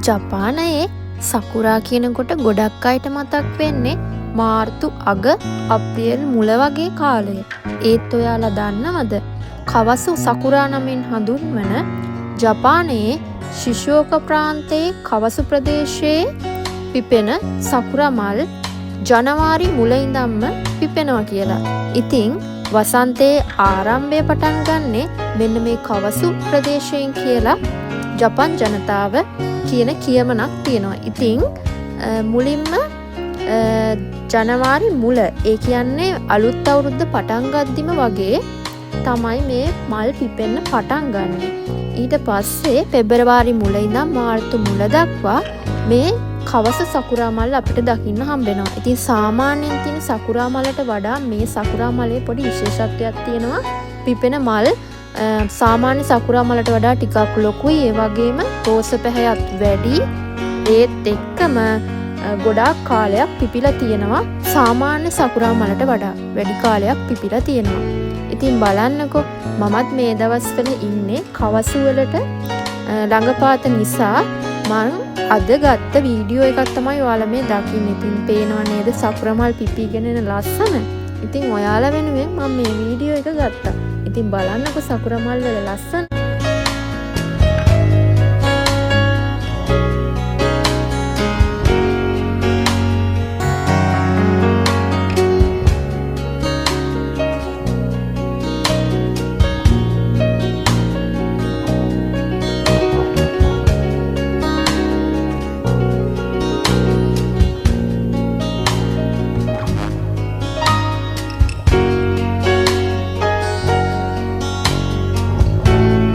ජපානයේ සකුරා කියනකොට ගොඩක් අයට මතක් වෙන්නේ මාර්තු අග අප්‍රේල් මුල වගේ කාලය. ඒත් ඔයාලා දන්නවද? කවසු සකුරා නමින් හඳුන්වන ජපානයේ ශිෂුෝක ප්‍රාන්තයේ කවසු ප්‍රදේශයේ පිපෙන සකුරා මල් ජනවාරි මුල ඉඳන්ම පිපෙනවා කියලා. ඉතින් වසන්තයේ ආරම්භය පටන් ගන්නෙ මෙන්න මේ කවසු ප්‍රදේශයෙන් කියලා ජපන් ජනතාව කියන කියමනක් තියෙනවා. ඉතින් මුලින්ම ජනවාරි මුල ඒ කියන්නේ අලුත් අවුරුද්ද පටන් ගද්දිම වගේ තමයි මේ මල් පිපෙන්න පටන් ගන්නෙ. ඊට පස්සේ පෙබරවාරි මුල ඉඳන් මාර්තු මුල දක්වා මේ කවස සකුරා මල් අපිට දකින්න හම්බෙනවා. ඉතින් සාමාන්‍යයෙන් තියෙන සකුරා මලට වඩා මේ සකුරා මලේ පොඩි විශේෂත්වයක් තියෙනවා. පිපෙන මල් සාමාන්‍ය සකුරා මලට වඩා ටිකක් ලොකුයි. ඒ වගේම රෝස පැහැයත් වැඩි. ඒත් එක්කම ගොඩාක් කාලයක් පිපිලා තියෙනවා. සාමාන්‍ය සකුරා මලට වඩා වැඩි කාලයක් පිපිලා තියෙනවා. ඉතින් බලන්නකෝ මමත් මේ දවස්වල ඉන්නේ කවසු වලට ළඟපාත නිසා මම අද ගත්ත වීඩියෝ එකක් තමයි ඔයාලා මේ දකින්නේ. ඉතින් පේනව නේද සකුරා මල් පිපිගෙන එන ලස්සන. ඉතින් ඔයාලා වෙනුවෙන් මම මේ වීඩියෝ එක ගත්තා. ඉතින් බලන්නකෝ සකුරා මල් වල ලස්සන